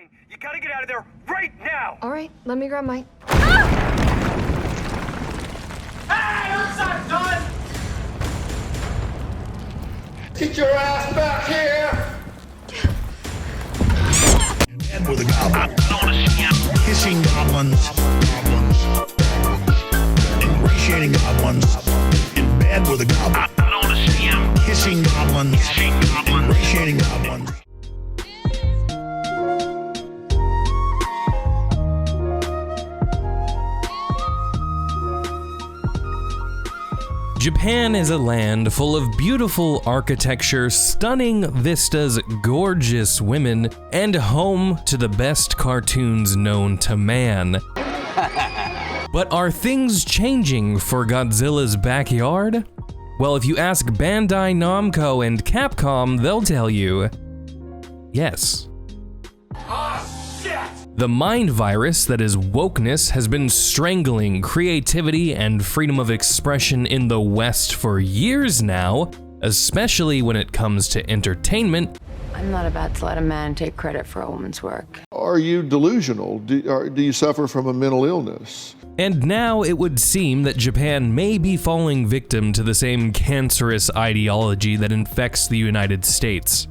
fine. You gotta get out of there right now! All right, let me grab my... Hey, what's up, Don? Get your ass back here! And with a goblin. Kissing goblins. Ingratiating goblins. In bed with a goblin. Kissing goblins. Ingratiating goblins. Japan is a land full of beautiful architecture, stunning vistas, gorgeous women, and home to the best cartoons known to man. But are things changing for Godzilla's backyard? Well, if you ask Bandai Namco and Capcom, they'll tell you, yes. The mind virus that is wokeness has been strangling creativity and freedom of expression in the West for years now, especially when it comes to entertainment. I'm not about to let a man take credit for a woman's work. Are you delusional? Do you suffer from a mental illness? And now it would seem that Japan may be falling victim to the same cancerous ideology that infects the United States.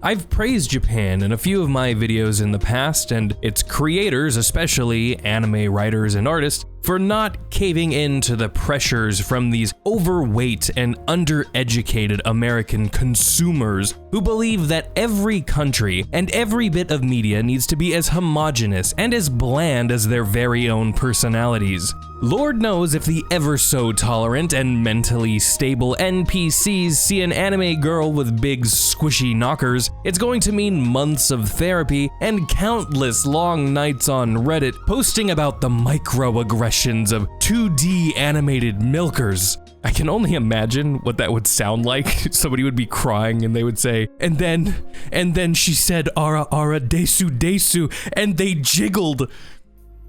I've praised Japan in a few of my videos in the past, and its creators, especially anime writers and artists, for not caving in to the pressures from these overweight and undereducated American consumers who believe that every country and every bit of media needs to be as homogenous and as bland as their very own personalities. Lord knows if the ever so tolerant and mentally stable NPCs see an anime girl with big squishy knockers, it's going to mean months of therapy and countless long nights on Reddit posting about the microaggressions of 2D animated milkers. I can only imagine what that would sound like. Somebody would be crying and they would say, and then she said ara ara desu desu, and they jiggled.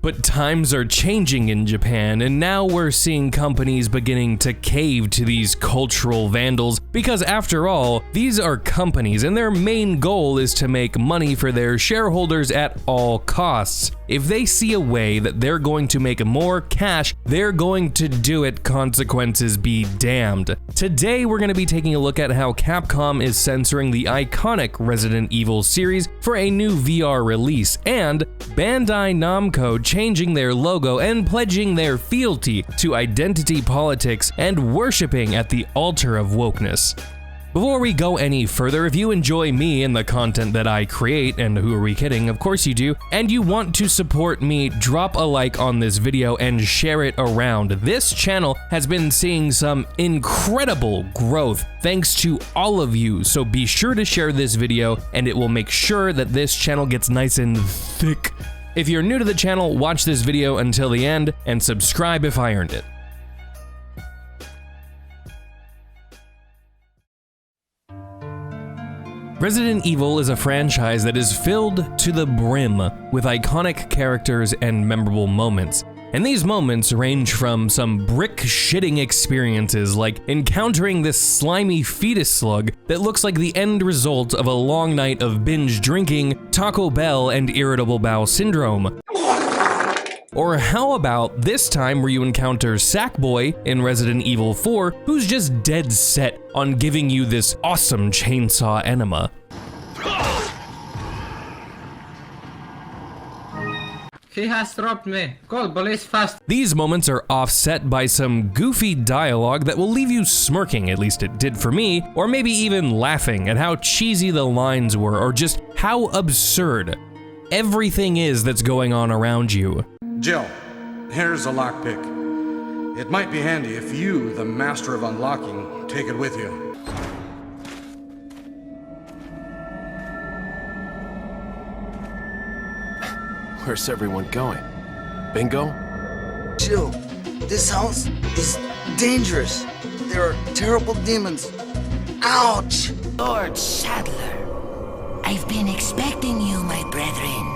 But times are changing in Japan, and now we're seeing companies beginning to cave to these cultural vandals, because after all, these are companies and their main goal is to make money for their shareholders at all costs. If they see a way that they're going to make more cash, they're going to do it, consequences be damned. Today we're going to be taking a look at how Capcom is censoring the iconic Resident Evil series for a new VR release, and Bandai Namco changing their logo and pledging their fealty to identity politics and worshipping at the altar of wokeness. Before we go any further, if you enjoy me and the content that I create, and who are we kidding, of course you do, and you want to support me, drop a like on this video and share it around. This channel has been seeing some incredible growth thanks to all of you, so be sure to share this video and it will make sure that this channel gets nice and thick. If you're new to the channel, watch this video until the end and subscribe if I earned it. Resident Evil is a franchise that is filled to the brim with iconic characters and memorable moments. And these moments range from some brick-shitting experiences like encountering this slimy fetus slug that looks like the end result of a long night of binge drinking, Taco Bell, and irritable bowel syndrome. Or how about this time where you encounter Sackboy in Resident Evil 4, who's just dead set on giving you this awesome chainsaw enema. He has dropped me. Call police fast. These moments are offset by some goofy dialogue that will leave you smirking, at least it did for me, or maybe even laughing at how cheesy the lines were, or just how absurd everything is that's going on around you. Jill, here's a lockpick. It might be handy if you, the master of unlocking, take it with you. Where's everyone going? Bingo? Jill, this house is dangerous. There are terrible demons. Ouch! Lord Sadler, I've been expecting you, my brethren.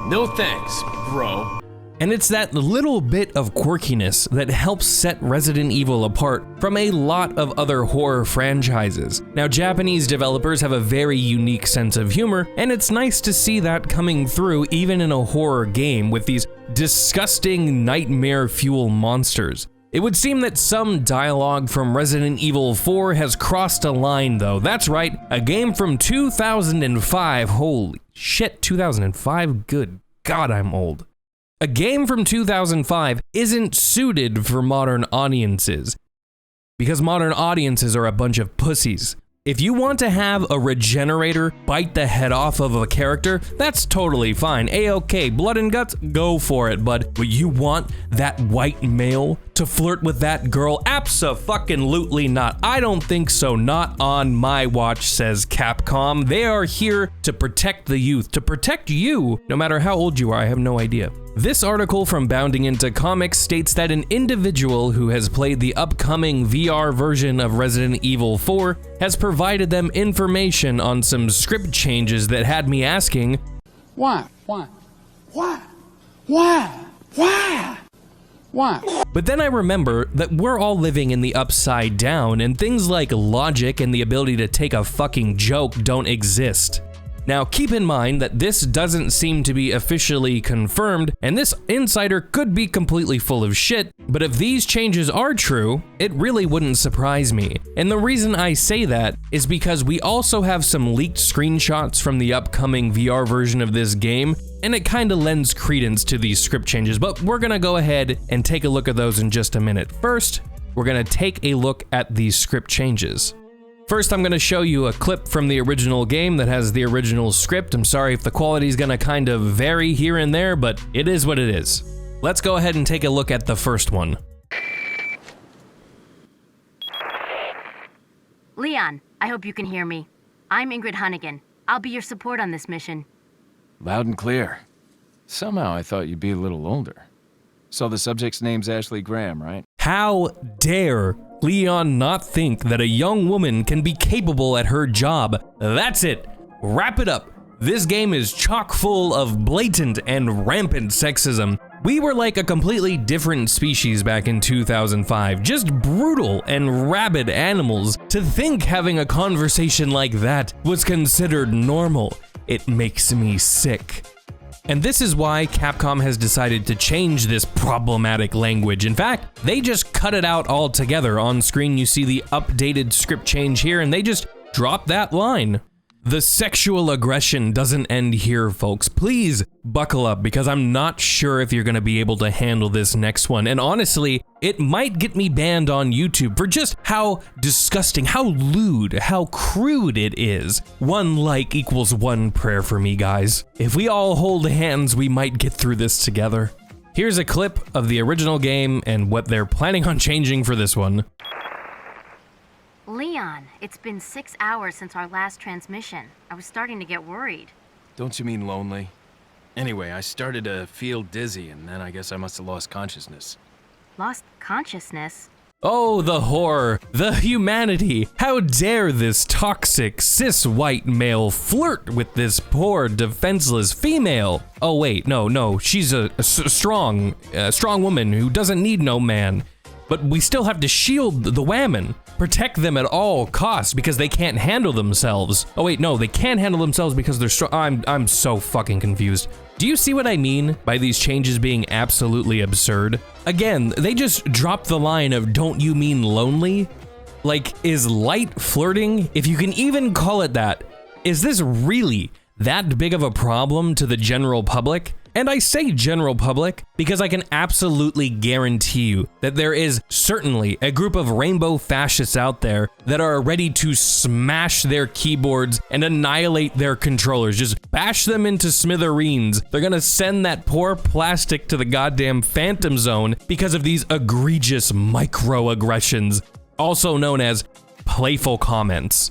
No thanks, bro. And it's that little bit of quirkiness that helps set Resident Evil apart from a lot of other horror franchises. Now, Japanese developers have a very unique sense of humor, and it's nice to see that coming through even in a horror game with these disgusting nightmare fuel monsters. It would seem that some dialogue from Resident Evil 4 has crossed a line though. That's right, a game from 2005, holy shit, 2005, good God, I'm old. A game from 2005 isn't suited for modern audiences, because modern audiences are a bunch of pussies. If you want to have a regenerator bite the head off of a character, that's totally fine. A-okay, blood and guts, go for it, bud. But you want that white male to flirt with that girl? Abso-fucking-lutely not. I don't think so, not on my watch, says Capcom. They are here to protect the youth, to protect you, no matter how old you are, I have no idea. This article from Bounding Into Comics states that an individual who has played the upcoming VR version of Resident Evil 4 has provided them information on some script changes that had me asking, Why? But then I remember that we're all living in the upside down, and things like logic and the ability to take a fucking joke don't exist. Now, keep in mind that this doesn't seem to be officially confirmed, and this insider could be completely full of shit, but if these changes are true, it really wouldn't surprise me. And the reason I say that is because we also have some leaked screenshots from the upcoming VR version of this game, and it kinda lends credence to these script changes, but we're gonna go ahead and take a look at those in just a minute. First, we're gonna take a look at these script changes. First, I'm gonna show you a clip from the original game that has the original script. I'm sorry if the quality is gonna kind of vary here and there, but it is what it is. Let's go ahead and take a look at the first one. Leon, I hope you can hear me. I'm Ingrid Hunnigan. I'll be your support on this mission. Loud and clear. Somehow I thought you'd be a little older. So the subject's name's Ashley Graham, right? How dare Leon not think that a young woman can be capable at her job? That's it. Wrap it up. This game is chock full of blatant and rampant sexism. We were like a completely different species back in 2005, just brutal and rabid animals. To think having a conversation like that was considered normal, it makes me sick. And this is why Capcom has decided to change this problematic language. In fact, they just cut it out altogether. On screen, you see the updated script change here, and they just dropped that line. The sexual aggression doesn't end here, folks. Please buckle up, because I'm not sure if you're gonna be able to handle this next one. And honestly, it might get me banned on YouTube for just how disgusting, how lewd, how crude it is. 1 like equals 1 prayer for me, guys. If we all hold hands, we might get through this together. Here's a clip of the original game and what they're planning on changing for this one. Leon, it's been 6 hours since our last transmission. I was starting to get worried. Don't you mean lonely? Anyway, I started to feel dizzy, and then I guess I must have lost consciousness. Lost consciousness? Oh, the horror, the humanity. How dare this toxic, cis-white male flirt with this poor, defenseless female? Oh wait, no, she's a strong woman who doesn't need no man. But we still have to shield the women, protect them at all costs because they can't handle themselves. Oh wait, no, they can't handle themselves because they're strong. I'm so fucking confused. Do you see what I mean by these changes being absolutely absurd? Again, they just dropped the line of "don't you mean lonely?" Like, is light flirting, if you can even call it that, is this really that big of a problem to the general public? And I say general public because I can absolutely guarantee you that there is certainly a group of rainbow fascists out there that are ready to smash their keyboards and annihilate their controllers. Just bash them into smithereens. They're gonna send that poor plastic to the goddamn Phantom Zone because of these egregious microaggressions, also known as playful comments.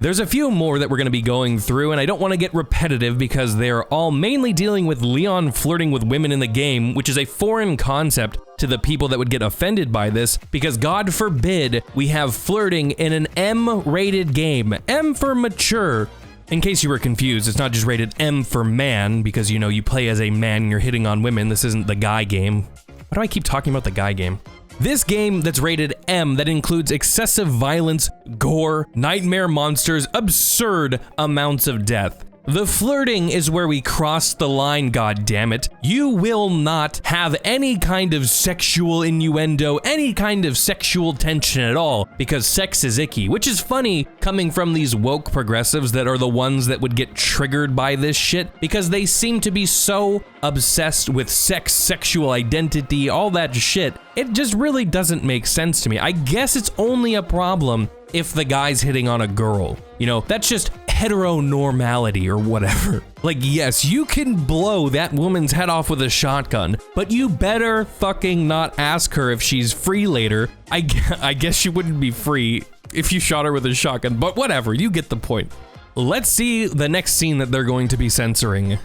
There's a few more that we're going to be going through, and I don't want to get repetitive because they're all mainly dealing with Leon flirting with women in the game, which is a foreign concept to the people that would get offended by this, because God forbid we have flirting in an M-rated game. M for mature. In case you were confused, it's not just rated M for man, because you know, you play as a man and you're hitting on women. This isn't the guy game. Why do I keep talking about the guy game? This game that's rated M, that includes excessive violence, gore, nightmare monsters, absurd amounts of death. The flirting is where we cross the line, goddammit. You will not have any kind of sexual innuendo, any kind of sexual tension at all, because sex is icky, which is funny coming from these woke progressives that are the ones that would get triggered by this shit, because they seem to be so obsessed with sex, sexual identity, all that shit. It just really doesn't make sense to me. I guess it's only a problem if the guy's hitting on a girl. You know, that's just heteronormality or whatever. Like, yes, you can blow that woman's head off with a shotgun, but you better fucking not ask her if she's free later. I guess she wouldn't be free if you shot her with a shotgun, but whatever, you get the point. Let's see the next scene that they're going to be censoring.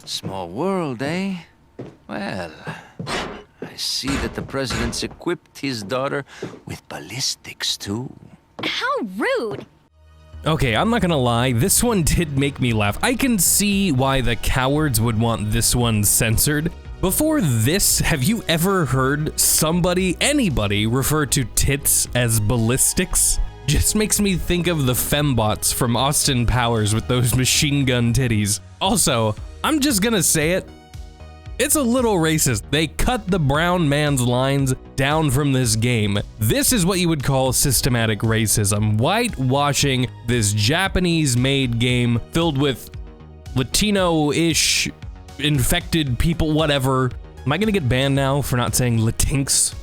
Small world, eh? Well, I see that the president's equipped his daughter with ballistics, too. How rude! Okay, I'm not gonna lie, this one did make me laugh. I can see why the cowards would want this one censored. Before this, have you ever heard anybody refer to tits as ballistics? Just makes me think of the fembots from Austin Powers with those machine gun titties. Also, I'm just gonna say it, it's a little racist. They cut the brown man's lines down from this game. This is what you would call systematic racism. Whitewashing this Japanese-made game filled with Latino-ish infected people, whatever. Am I gonna get banned now for not saying Latinx?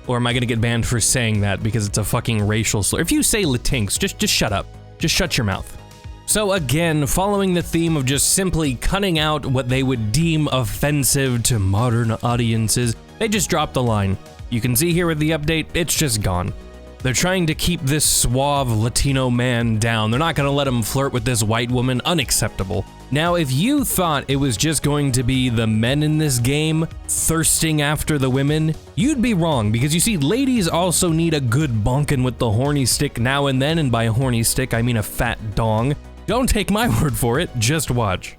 Or am I gonna get banned for saying that because it's a fucking racial slur? If you say Latinx, just shut up. Just shut your mouth. So again, following the theme of just simply cutting out what they would deem offensive to modern audiences, they just dropped the line. You can see here with the update, it's just gone. They're trying to keep this suave Latino man down. They're not gonna let him flirt with this white woman, unacceptable. Now, if you thought it was just going to be the men in this game thirsting after the women, you'd be wrong, because you see, ladies also need a good bonkin' with the horny stick now and then, and by horny stick, I mean a fat dong. Don't take my word for it, just watch.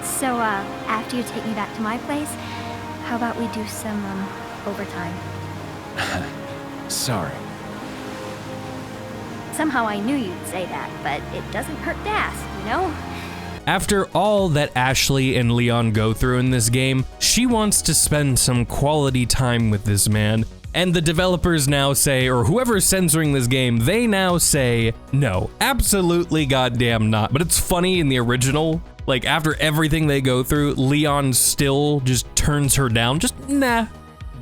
So, after you take me back to my place, how about we do some, overtime? Sorry. Somehow I knew you'd say that, but it doesn't hurt to ask, you know? After all that Ashley and Leon go through in this game, she wants to spend some quality time with this man. And the developers now say, or whoever's censoring this game, they now say, no, absolutely goddamn not. But it's funny in the original, like after everything they go through, Leon still just turns her down, just nah.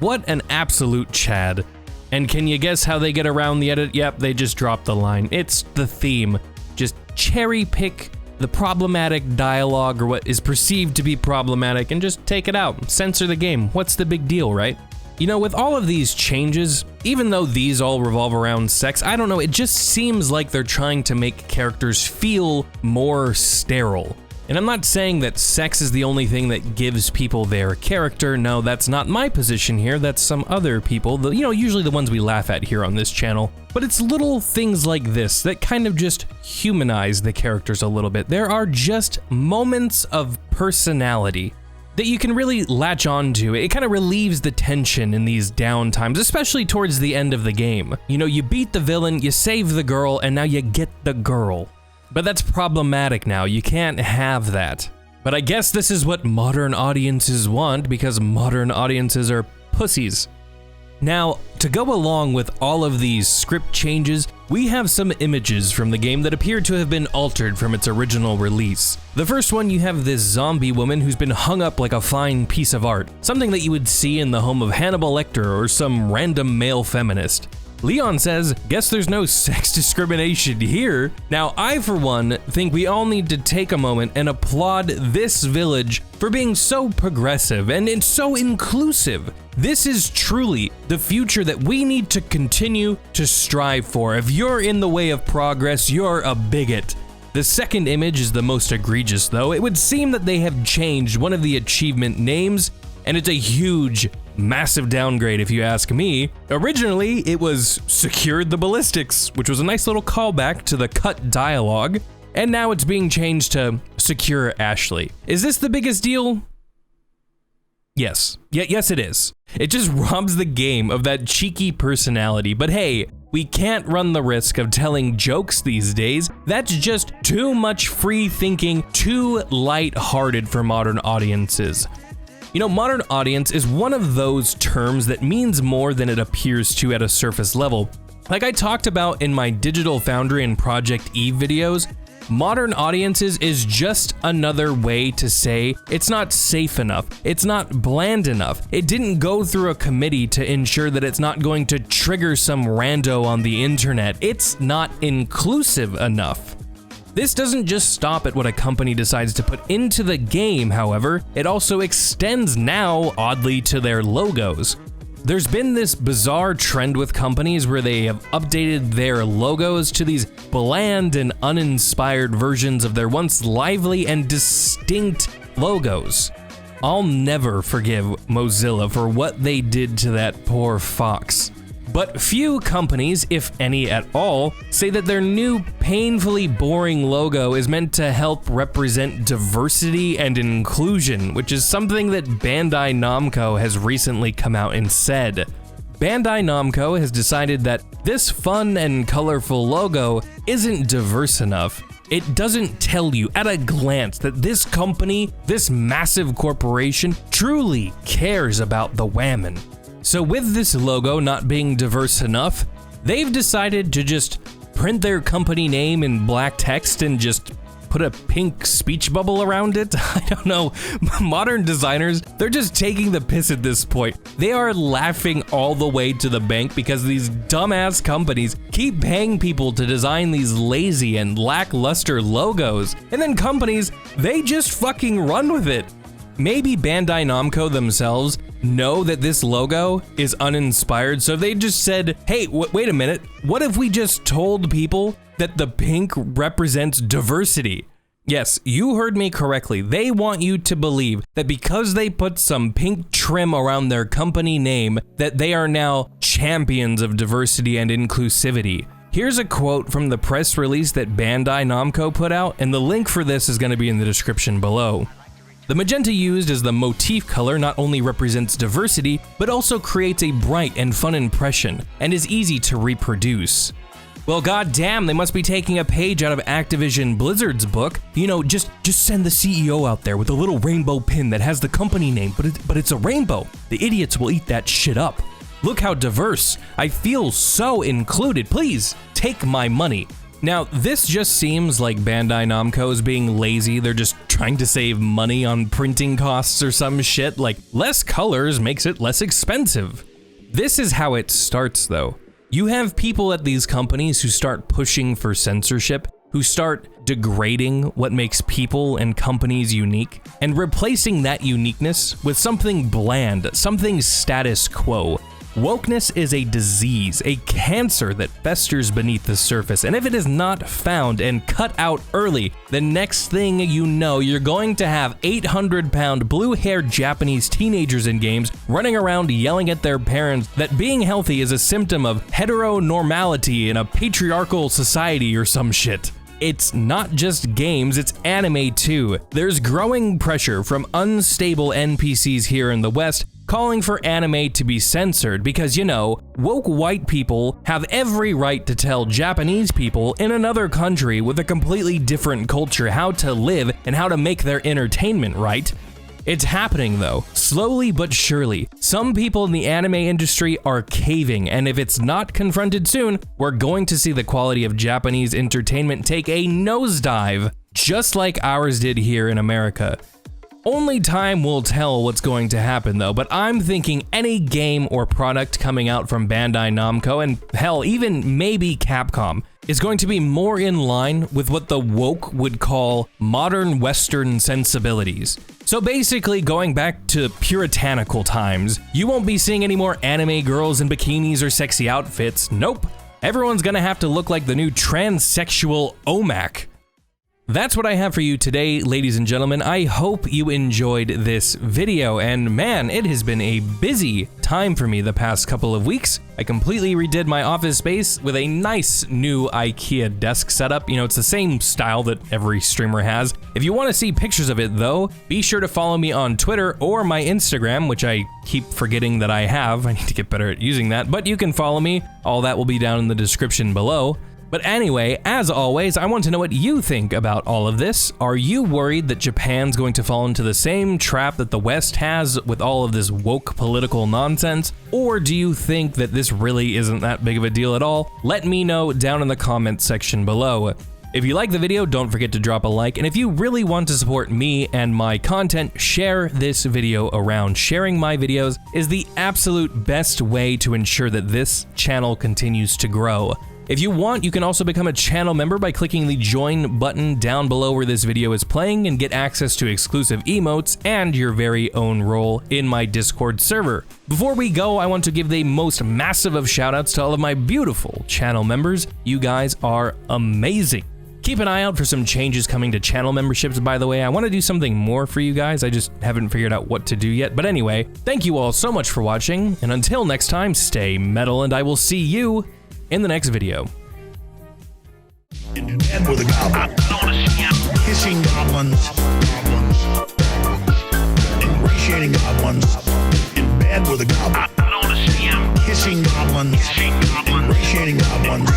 What an absolute Chad. And can you guess how they get around the edit? Yep, they just drop the line. It's the theme. Just cherry pick the problematic dialogue or what is perceived to be problematic and just take it out, censor the game. What's the big deal, right? You know, with all of these changes, even though these all revolve around sex, I don't know, it just seems like they're trying to make characters feel more sterile. And I'm not saying that sex is the only thing that gives people their character. No, that's not my position here. That's some other people, you know, usually the ones we laugh at here on this channel. But it's little things like this that kind of just humanize the characters a little bit. There are just moments of personality that you can really latch onto. It kind of relieves the tension in these down times, especially towards the end of the game. You know, you beat the villain, you save the girl, and now you get the girl. But that's problematic now, you can't have that. But I guess this is what modern audiences want, because modern audiences are pussies. Now, to go along with all of these script changes, we have some images from the game that appear to have been altered from its original release. The first one, you have this zombie woman who's been hung up like a fine piece of art, something that you would see in the home of Hannibal Lecter or some random male feminist. Leon says, guess there's no sex discrimination here. Now, I for one think we all need to take a moment and applaud this village for being so progressive and it's so inclusive. This is truly the future that we need to continue to strive for. If you're in the way of progress, you're a bigot. The second image is the most egregious though. It would seem that they have changed one of the achievement names and it's a huge, massive downgrade if you ask me. Originally, it was Secured the Ballistics, which was a nice little callback to the cut dialogue, and now it's being changed to Secure Ashley. Is this the biggest deal? Yes. Yes, it is. It just robs the game of that cheeky personality, but hey, we can't run the risk of telling jokes these days. That's just too much free thinking, too light-hearted for modern audiences. You know, modern audience is one of those terms that means more than it appears to at a surface level. Like I talked about in my Digital Foundry and Project Eve videos, modern audiences is just another way to say it's not safe enough, it's not bland enough, it didn't go through a committee to ensure that it's not going to trigger some rando on the internet, it's not inclusive enough. This doesn't just stop at what a company decides to put into the game, however, it also extends now, oddly, to their logos. There's been this bizarre trend with companies where they have updated their logos to these bland and uninspired versions of their once lively and distinct logos. I'll never forgive Mozilla for what they did to that poor fox. But few companies, if any at all, say that their new painfully boring logo is meant to help represent diversity and inclusion, which is something that Bandai Namco has recently come out and said. Bandai Namco has decided that this fun and colorful logo isn't diverse enough. It doesn't tell you at a glance that this company, this massive corporation, truly cares about the whammon. So with this logo not being diverse enough, they've decided to just print their company name in black text and just put a pink speech bubble around it. I don't know, modern designers, they're just taking the piss at this point. They are laughing all the way to the bank because these dumbass companies keep paying people to design these lazy and lackluster logos, and then companies, they just fucking run with it. Maybe Bandai Namco themselves know that this logo is uninspired, so they just said, hey, wait a minute, what if we just told people that the pink represents diversity? Yes, you heard me correctly. They want you to believe that because they put some pink trim around their company name, that they are now champions of diversity and inclusivity. Here's a quote from the press release that Bandai Namco put out, and the link for this is going to be in the description below. The magenta used as the motif color not only represents diversity, but also creates a bright and fun impression, and is easy to reproduce. Well, goddamn, they must be taking a page out of Activision Blizzard's book. You know, just send the CEO out there with a little rainbow pin that has the company name, but it's a rainbow. The idiots will eat that shit up. Look how diverse. I feel so included. Please, take my money. Now, this just seems like Bandai Namco is being lazy. They're just trying to save money on printing costs or some shit, like less colors makes it less expensive. This is how it starts though. You have people at these companies who start pushing for censorship, who start degrading what makes people and companies unique, and replacing that uniqueness with something bland, something status quo. Wokeness is a disease, a cancer that festers beneath the surface, and if it is not found and cut out early, the next thing you know, you're going to have 800-pound blue-haired Japanese teenagers in games running around yelling at their parents that being healthy is a symptom of heteronormality in a patriarchal society or some shit. It's not just games, it's anime too. There's growing pressure from unstable NPCs here in the West calling for anime to be censored because, you know, woke white people have every right to tell Japanese people in another country with a completely different culture how to live and how to make their entertainment, right? It's happening though, slowly but surely. Some people in the anime industry are caving, and if it's not confronted soon, we're going to see the quality of Japanese entertainment take a nosedive, just like ours did here in America. Only time will tell what's going to happen though, but I'm thinking any game or product coming out from Bandai Namco, and hell, even maybe Capcom, is going to be more in line with what the woke would call modern Western sensibilities. So basically, going back to puritanical times, you won't be seeing any more anime girls in bikinis or sexy outfits, nope. Everyone's gonna have to look like the new transsexual OMAC. That's what I have for you today, ladies and gentlemen. I hope you enjoyed this video, and man, it has been a busy time for me the past couple of weeks. I completely redid my office space with a nice new IKEA desk setup. You know, it's the same style that every streamer has. If you want to see pictures of it though, be sure to follow me on Twitter or my Instagram, which I keep forgetting that I have. I need to get better at using that, but you can follow me. All that will be down in the description below. But anyway, as always, I want to know what you think about all of this. Are you worried that Japan's going to fall into the same trap that the West has with all of this woke political nonsense? Or do you think that this really isn't that big of a deal at all? Let me know down in the comments section below. If you like the video, don't forget to drop a like, and if you really want to support me and my content, share this video around. Sharing my videos is the absolute best way to ensure that this channel continues to grow. If you want, you can also become a channel member by clicking the join button down below where this video is playing and get access to exclusive emotes and your very own role in my Discord server. Before we go, I want to give the most massive of shoutouts to all of my beautiful channel members. You guys are amazing. Keep an eye out for some changes coming to channel memberships, by the way. I want to do something more for you guys. I just haven't figured out what to do yet. But anyway, thank you all so much for watching, and until next time, stay metal, and I will see you in the next video. In bed with a goblin. Kissing goblins. Ingratiating goblins. In bed with a goblin. Kissing goblins. Ingratiating goblins.